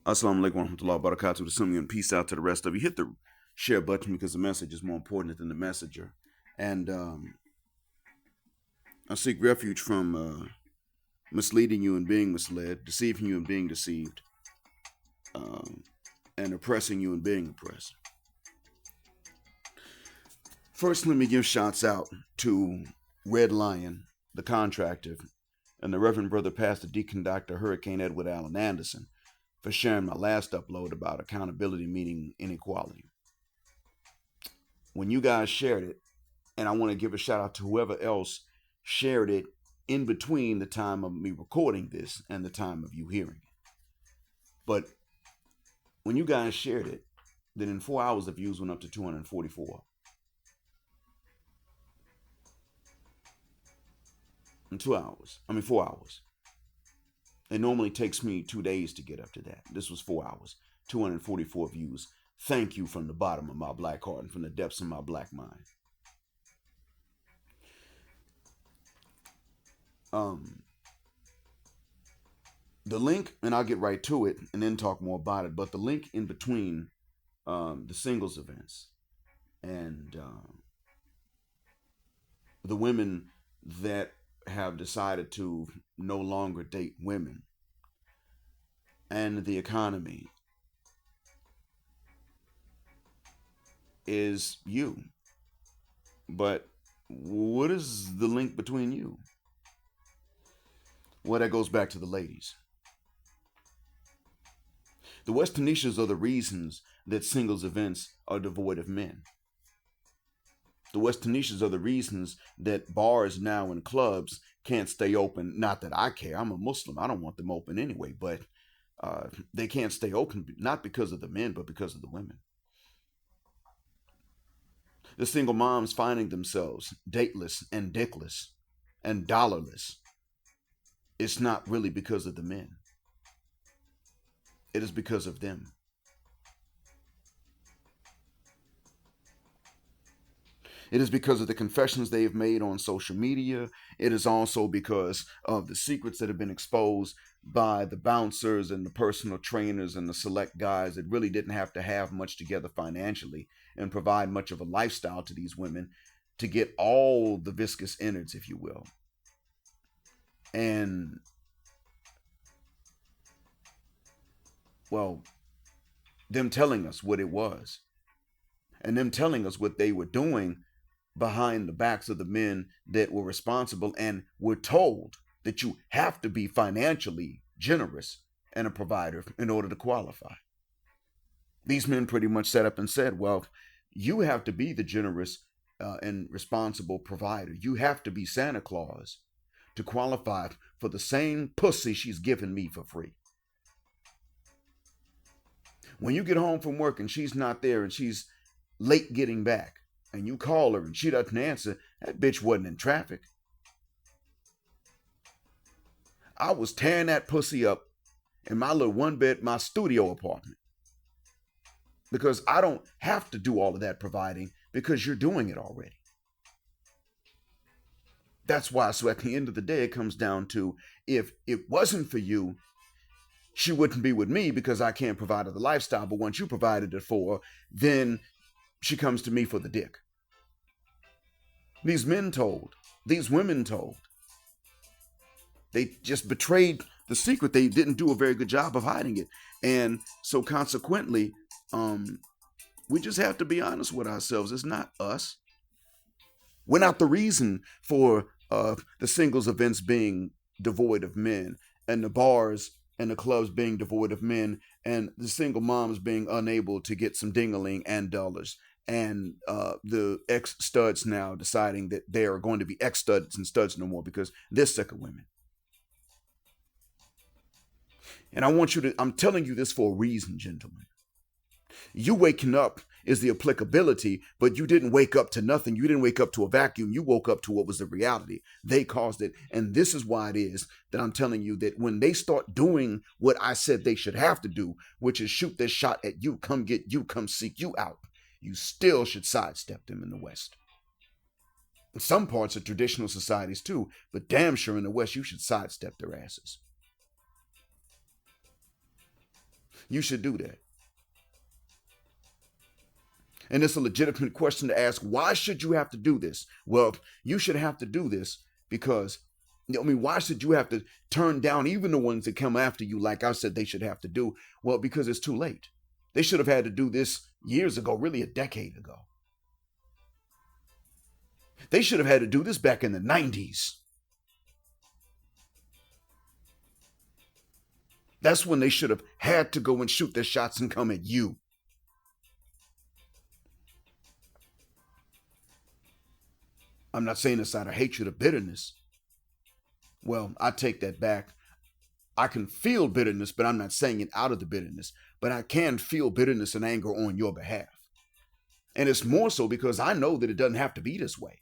Assalamu alaikum wa rahmatullahi wa barakatuh. To some of you and peace out to the rest of you. Hit the share button because the message is more important than the messenger. And I seek refuge from misleading you and being misled, deceiving you and being deceived, and oppressing you and being oppressed. First, let me give shouts out to Red Lion, the contractor, and the Reverend Brother Pastor Deacon Dr. Hurricane Edward Allen Anderson for sharing my last upload about accountability meaning inequality. When you guys shared it, and I want to give a shout out to whoever else shared it in between the time of me recording this and the time of you hearing it. But when you guys shared it, then in 4 hours the views went up to 244. In 4 hours. It normally takes me 2 days to get up to that. This was 4 hours, 244 views. Thank you from the bottom of my black heart and from the depths of my black mind. The link, and I'll get right to it and then talk more about it, but the link in between the singles events and the women that have decided to no longer date women and the economy is you. But what is the link between you? Well, that goes back to the ladies. The Westernicians are the reasons that singles events are devoid of men. The Westernicians are the reasons that bars now and clubs can't stay open. Not that I care. I'm a Muslim. I don't want them open anyway. But they can't stay open, not because of the men, but because of the women. The single moms finding themselves dateless and dickless and dollarless. It's not really because of the men. It is because of them. It is because of the confessions they have made on social media. It is also because of the secrets that have been exposed by the bouncers and the personal trainers and the select guys that really didn't have to have much together financially and provide much of a lifestyle to these women to get all the viscous innards, if you will. And, well, them telling us what it was and them telling us what they were doing behind the backs of the men that were responsible and were told that you have to be financially generous and a provider in order to qualify. These men pretty much set up and said, well, you have to be the generous and responsible provider. You have to be Santa Claus to qualify for the same pussy she's giving me for free. When you get home from work and she's not there and she's late getting back, and you call her and she doesn't answer, that bitch wasn't in traffic. I was tearing that pussy up in my little my studio apartment. Because I don't have to do all of that providing because you're doing it already. That's why, so at the end of the day, it comes down to if it wasn't for you, she wouldn't be with me because I can't provide her the lifestyle. But once you provided it for her, then she comes to me for the dick. These men told, these women told. They just betrayed the secret. They didn't do a very good job of hiding it. And so consequently, we just have to be honest with ourselves. It's not us. We're not the reason for the singles events being devoid of men and the bars and the clubs being devoid of men and the single moms being unable to get some ding-a-ling and dollars. And the ex-studs now deciding that they are going to be ex-studs and studs no more because they're sick of women. And I'm telling you this for a reason, gentlemen. You waking up is the applicability, but you didn't wake up to nothing. You didn't wake up to a vacuum. You woke up to what was the reality. They caused it. And this is why it is that I'm telling you that when they start doing what I said they should have to do, which is shoot their shot at you, come get you, come seek you out, you still should sidestep them in the West. In some parts of traditional societies too, but damn sure in the West, you should sidestep their asses. You should do that. And it's a legitimate question to ask, why should you have to do this? Well, you should have to do this because, why should you have to turn down even the ones that come after you, like I said they should have to do? Well, because it's too late. They should have had to do this years ago, really a decade ago. They should have had to do this back in the 90s. That's when they should have had to go and shoot their shots and come at you. I'm not saying this out of hatred or bitterness. Well, I take that back. I can feel bitterness, but I'm not saying it out of the bitterness. But I can feel bitterness and anger on your behalf. And it's more so because I know that it doesn't have to be this way.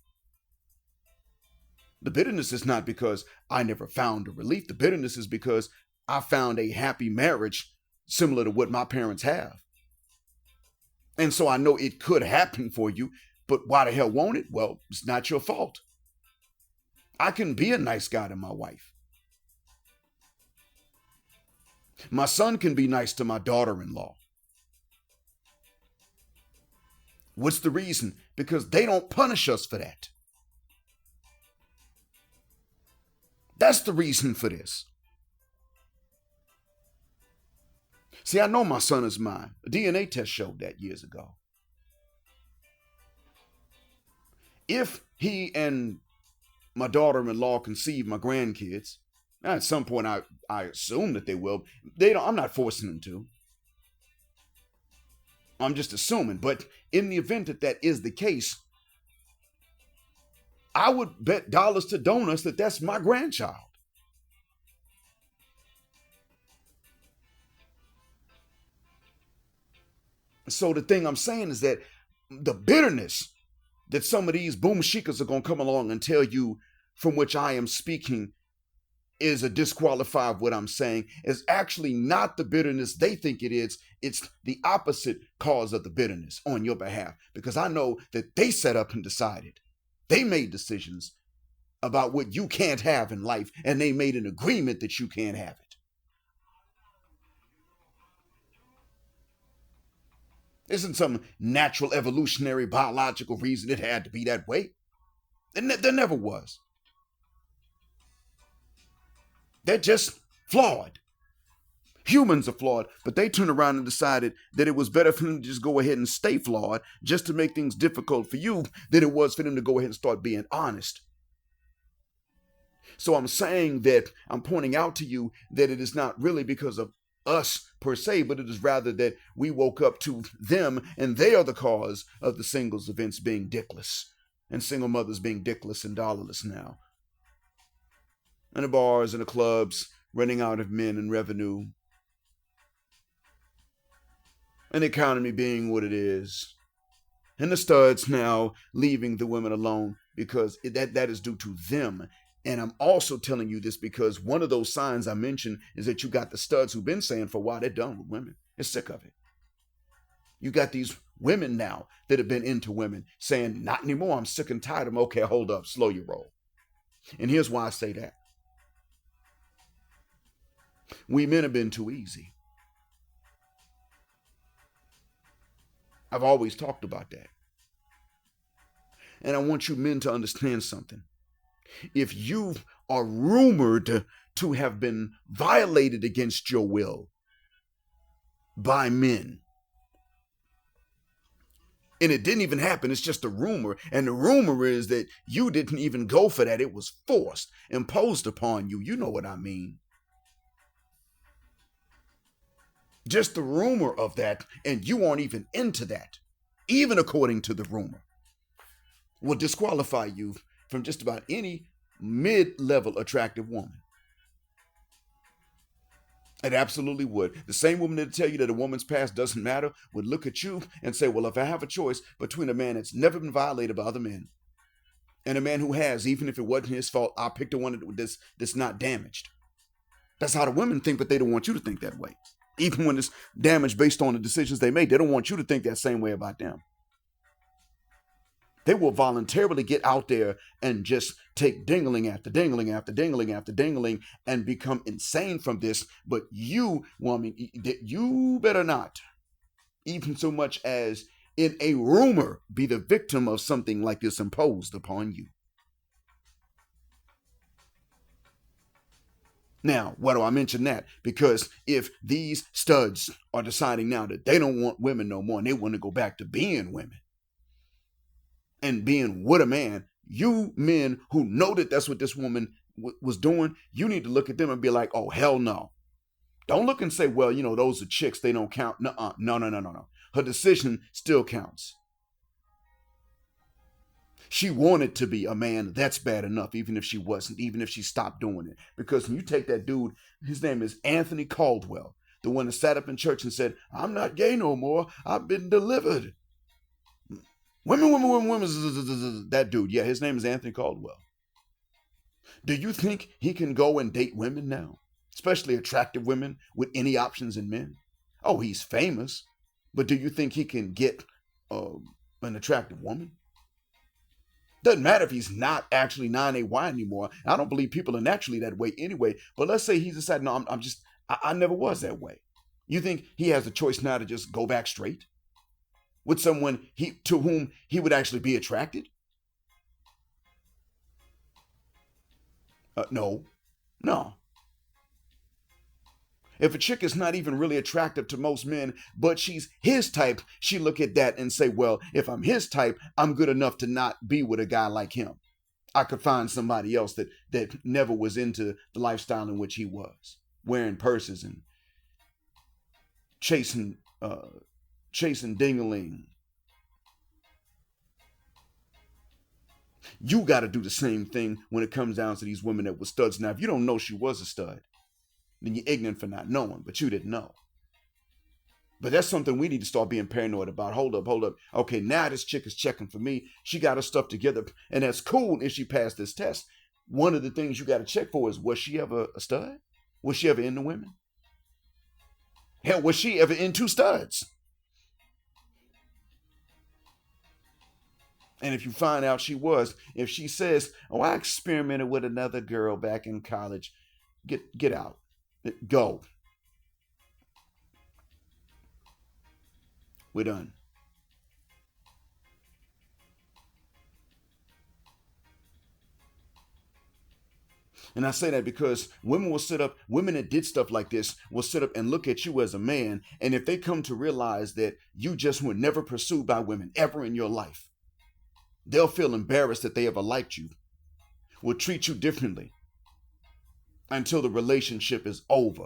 The bitterness is not because I never found a relief. The bitterness is because I found a happy marriage similar to what my parents have. And so I know it could happen for you, but why the hell won't it? Well, it's not your fault. I can be a nice guy to my wife. My son can be nice to my daughter-in-law. What's the reason? Because they don't punish us for that. That's the reason for this. See, I know my son is mine. A DNA test showed that years ago. If he and my daughter-in-law conceive my grandkids, now at some point I assume that they will. I'm not forcing them to. I'm just assuming. But in the event that that is the case, I would bet dollars to donuts that that's my grandchild. So the thing I'm saying is that the bitterness that some of these boom shikas are going to come along and tell you from which I am speaking is a disqualifier of what I'm saying is actually not the bitterness they think it is. It's the opposite cause of the bitterness on your behalf, because I know that they set up and decided. They made decisions about what you can't have in life, and they made an agreement that you can't have it. Isn't some natural evolutionary biological reason it had to be that way? There never was. They're just flawed. Humans are flawed, but they turned around and decided that it was better for them to just go ahead and stay flawed just to make things difficult for you than it was for them to go ahead and start being honest. So I'm saying that I'm pointing out to you that it is not really because of us per se, but it is rather that we woke up to them and they are the cause of the singles events being dickless and single mothers being dickless and dollarless now. And the bars and the clubs running out of men and revenue. And the economy being what it is. And the studs now leaving the women alone because that is due to them. And I'm also telling you this because one of those signs I mentioned is that you got the studs who've been saying for a while they're done with women. They're sick of it. You got these women now that have been into women saying, not anymore, I'm sick and tired of them. Okay, hold up, slow your roll. And here's why I say that. We men have been too easy. I've always talked about that. And I want you men to understand something. If you are rumored to have been violated against your will by men, and it didn't even happen, it's just a rumor, and the rumor is that you didn't even go for that, it was forced, imposed upon you, you know what I mean. Just the rumor of that, and you aren't even into that, even according to the rumor, will disqualify you from just about any mid-level attractive woman. It absolutely would. The same woman that tell you that a woman's past doesn't matter would look at you and say, well, if I have a choice between a man that's never been violated by other men and a man who has, even if it wasn't his fault, I'll pick the one that's not damaged. That's how the women think, but they don't want you to think that way. Even when it's damaged based on the decisions they made, they don't want you to think that same way about them. They will voluntarily get out there and just take dingling after dingling after dingling after dingling and become insane from this. But you, woman, you better not, even so much as in a rumor, be the victim of something like this imposed upon you. Now, why do I mention that? Because if these studs are deciding now that they don't want women no more and they want to go back to being women and being with a man, you men who know that that's what this woman was doing, you need to look at them and be like, oh, hell no. Don't look and say, well, those are chicks, they don't count. Nuh-uh. No. Her decision still counts. She wanted to be a man. That's bad enough, even if she wasn't, even if she stopped doing it. Because when you take that dude, his name is Anthony Caldwell, the one that sat up in church and said, I'm not gay no more. I've been delivered. Women. That dude, yeah, his name is Anthony Caldwell. Do you think he can go and date women now? Especially attractive women with any options in men? Oh, he's famous. But do you think he can get an attractive woman? Doesn't matter if he's not actually 9AY anymore. I don't believe people are naturally that way anyway. But let's say he decided, no, I never was that way. You think he has a choice now to just go back straight with someone to whom he would actually be attracted? No. If a chick is not even really attractive to most men, but she's his type, she look at that and say, well, if I'm his type, I'm good enough to not be with a guy like him. I could find somebody else that never was into the lifestyle in which he was, wearing purses and chasing dingling. You got to do the same thing when it comes down to these women that were studs. Now, if you don't know she was a stud, then you're ignorant for not knowing, but you didn't know. But that's something we need to start being paranoid about. Hold up. Okay, now this chick is checking for me. She got her stuff together, and that's cool if she passed this test. One of the things you got to check for is, was she ever a stud? Was she ever into women? Hell, was she ever into studs? And if you find out she was, if she says, oh, I experimented with another girl back in college, get out. Go. We're done. And I say that because women that did stuff like this will sit up and look at you as a man. And if they come to realize that you just were never pursued by women ever in your life, they'll feel embarrassed that they ever liked you, will treat you differently until the relationship is over,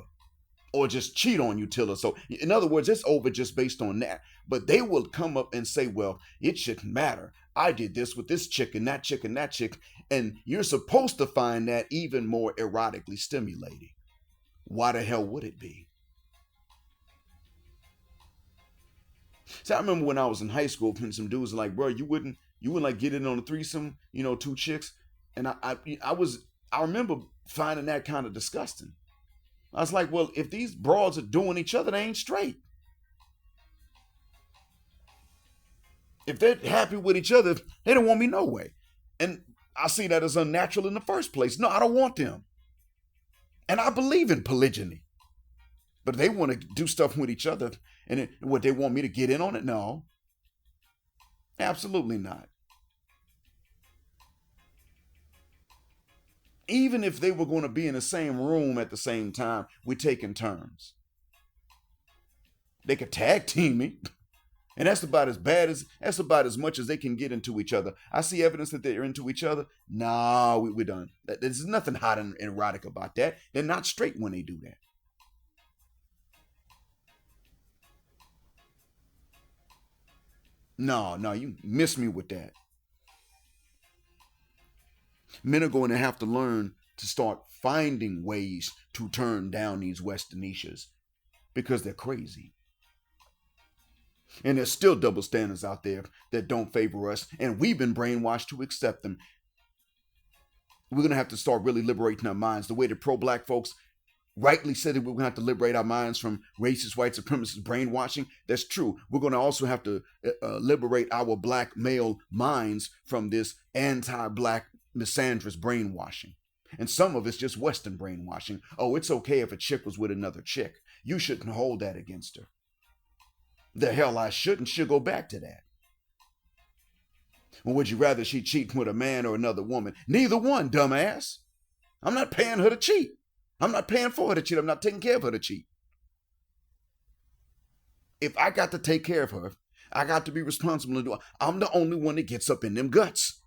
or just cheat on you till it's so. In other words, it's over just based on that. But they will come up and say, well, it shouldn't matter. I did this with this chick and that chick and that chick. And you're supposed to find that even more erotically stimulating. Why the hell would it be? See, I remember when I was in high school, when some dudes were like, bro, you wouldn't like get in on a threesome, two chicks. And I remember finding that kind of disgusting. I was like, well, if these broads are doing each other, they ain't straight. If they're happy with each other, they don't want me no way. And I see that as unnatural in the first place. No, I don't want them. And I believe in polygyny. But they want to do stuff with each other, and what, they want me to get in on it? No. Absolutely not. Even if they were going to be in the same room at the same time, we're taking turns. They could tag team me. And that's about as much as they can get into each other. I see evidence that they're into each other. Nah, we're done. There's nothing hot and erotic about that. They're not straight when they do that. No, you miss me with that. Men are going to have to learn to start finding ways to turn down these Westernishas because they're crazy. And there's still double standards out there that don't favor us, and we've been brainwashed to accept them. We're going to have to start really liberating our minds. The way the pro-black folks rightly said that we're going to have to liberate our minds from racist, white supremacist brainwashing. That's true. We're going to also have to liberate our black male minds from this anti-black misandrous brainwashing. And some of it's just Western brainwashing. Oh, it's okay if a chick was with another chick. You shouldn't hold that against her. The hell I shouldn't. She'll go back to that. Or would you rather she cheat with a man or another woman? Neither one, dumbass. I'm not paying her to cheat. I'm not paying for her to cheat. I'm not taking care of her to cheat. If I got to take care of her, I got to be responsible to do it. I'm the only one that gets up in them guts.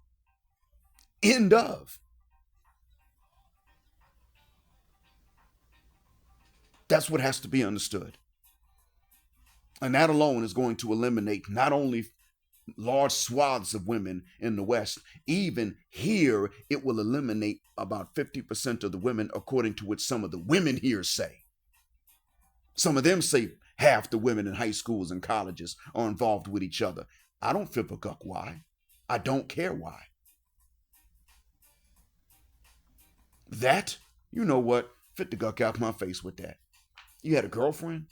End of. That's what has to be understood. And that alone is going to eliminate not only large swaths of women in the West, even here, it will eliminate about 50% of the women, according to what some of the women here say. Some of them say half the women in high schools and colleges are involved with each other. I don't flip a guck why. I don't care why. That, you know what? Fit the guck out my face with that. You had a girlfriend?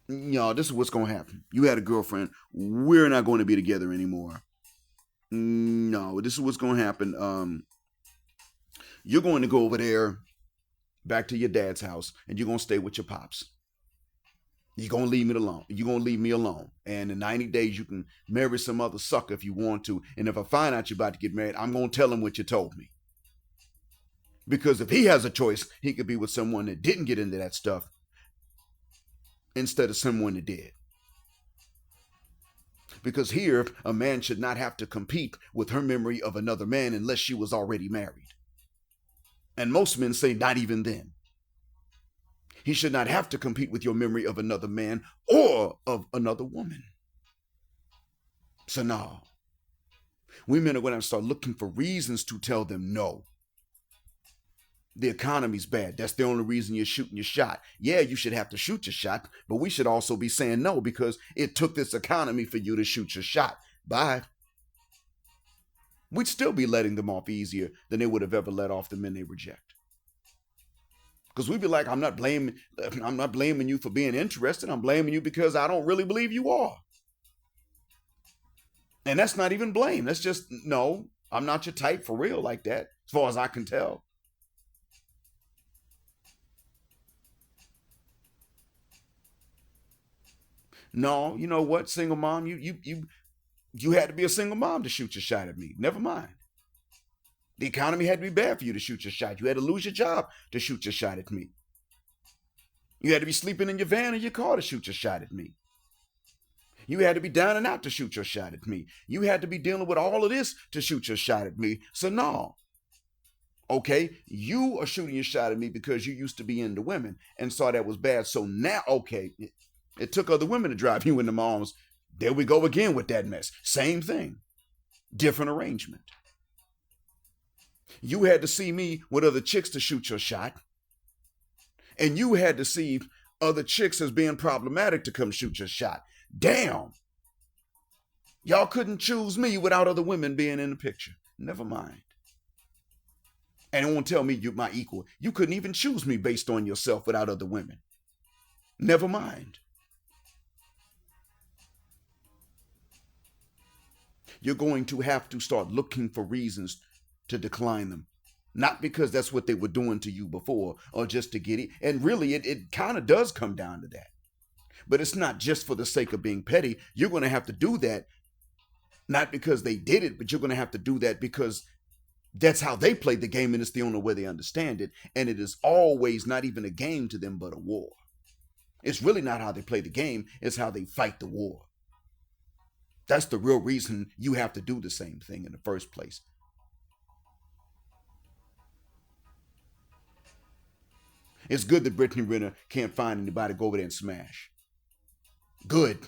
No, this is what's going to happen. You had a girlfriend. We're not going to be together anymore. No, this is what's going to happen. You're going to go over there, back to your dad's house, and you're going to stay with your pops. You're going to leave me alone. You're going to leave me alone. And in 90 days, you can marry some other sucker if you want to. And if I find out you're about to get married, I'm going to tell him what you told me. Because if he has a choice, he could be with someone that didn't get into that stuff instead of someone that did. Because here, a man should not have to compete with her memory of another man unless she was already married. And most men say not even then. He should not have to compete with your memory of another man or of another woman. So no. Women are going to start looking for reasons to tell them no. The economy's bad. That's the only reason you're shooting your shot. Yeah, you should have to shoot your shot, but we should also be saying no because it took this economy for you to shoot your shot. Bye. We'd still be letting them off easier than they would have ever let off the men they reject. Because we'd be like, I'm not blaming you for being interested. I'm blaming you because I don't really believe you are. And that's not even blame. That's just, no, I'm not your type for real like that, as far as I can tell. No, you know what, single mom, you had to be a single mom to shoot your shot at me. Never mind. The economy had to be bad for you to shoot your shot. You had to lose your job to shoot your shot at me. You had to be sleeping in your van or your car to shoot your shot at me. You had to be down and out to shoot your shot at me. You had to be dealing with all of this to shoot your shot at me. So no. Okay, you are shooting your shot at me because you used to be into women and saw that was bad. So now, okay, it took other women to drive you into my arms. There we go again with that mess. Same thing. Different arrangement. You had to see me with other chicks to shoot your shot. And you had to see other chicks as being problematic to come shoot your shot. Damn. Y'all couldn't choose me without other women being in the picture. Never mind. And it won't tell me you're my equal. You couldn't even choose me based on yourself without other women. Never mind. You're going to have to start looking for reasons to decline them. Not because that's what they were doing to you before or just to get it. And really, it kind of does come down to that. But it's not just for the sake of being petty. You're going to have to do that, not because they did it, but you're going to have to do that because that's how they played the game and it's the only way they understand it. And it is always not even a game to them, but a war. It's really not how they play the game. It's how they fight the war. That's the real reason you have to do the same thing in the first place. It's good that Brittany Renner can't find anybody to go over there and smash. Good.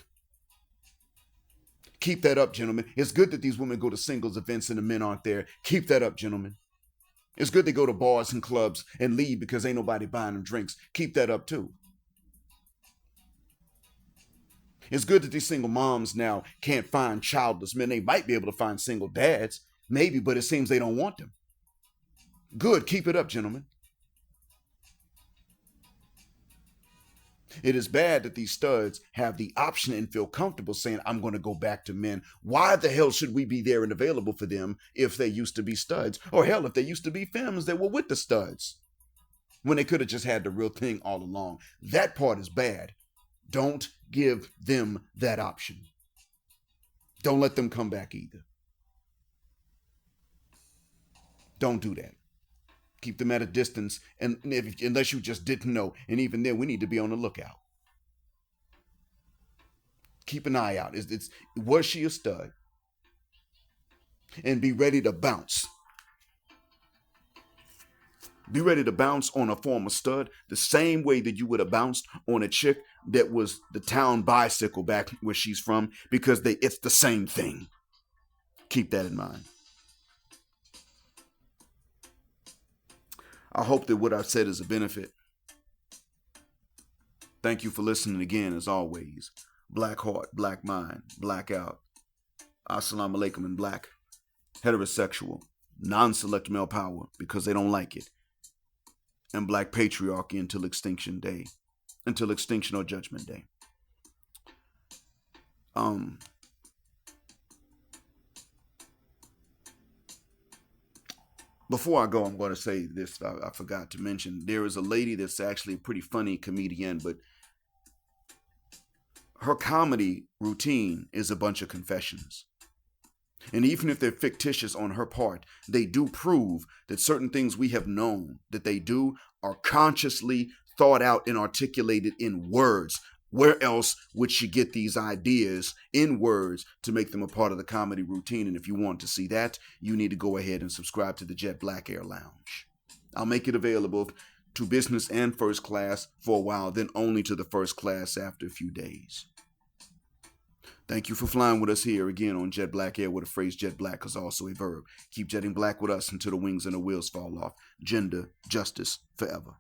Keep that up, gentlemen. It's good that these women go to singles events and the men aren't there. Keep that up, gentlemen. It's good they go to bars and clubs and leave because ain't nobody buying them drinks. Keep that up, too. It's good that these single moms now can't find childless men. They might be able to find single dads. Maybe, but it seems they don't want them. Good, keep it up, gentlemen. It is bad that these studs have the option and feel comfortable saying, I'm going to go back to men. Why the hell should we be there and available for them if they used to be studs? Or hell, if they used to be femmes that were with the studs when they could have just had the real thing all along. That part is bad. Don't give them that option. Don't let them come back either. Don't do that. Keep them at a distance, and unless you just didn't know. And even then, we need to be on the lookout. Keep an eye out. Was she a stud? And be ready to bounce. Be ready to bounce on a former stud the same way that you would have bounced on a chick that was the town bicycle back where she's from, because it's the same thing. Keep that in mind. I hope that what I've said is a benefit. Thank you for listening again, as always. Black heart, black mind, black out. Assalamu alaikum in black. Heterosexual, non-select male power because they don't like it. And black patriarchy until extinction day. Until extinction or judgment day. Before I go, I'm going to say this. I forgot to mention. There is a lady that's actually a pretty funny comedian, but her comedy routine is a bunch of confessions. And even if they're fictitious on her part, they do prove that certain things we have known that they do are consciously thought out and articulated in words. Where else would she get these ideas in words to make them a part of the comedy routine? And if you want to see that, you need to go ahead and subscribe to the Jet Black Air Lounge. I'll make it available to business and first class for a while, then only to the first class after a few days. Thank you for flying with us here again on Jet Black Air, where the phrase jet black is also a verb. Keep jetting black with us until the wings and the wheels fall off. Gender, justice, forever.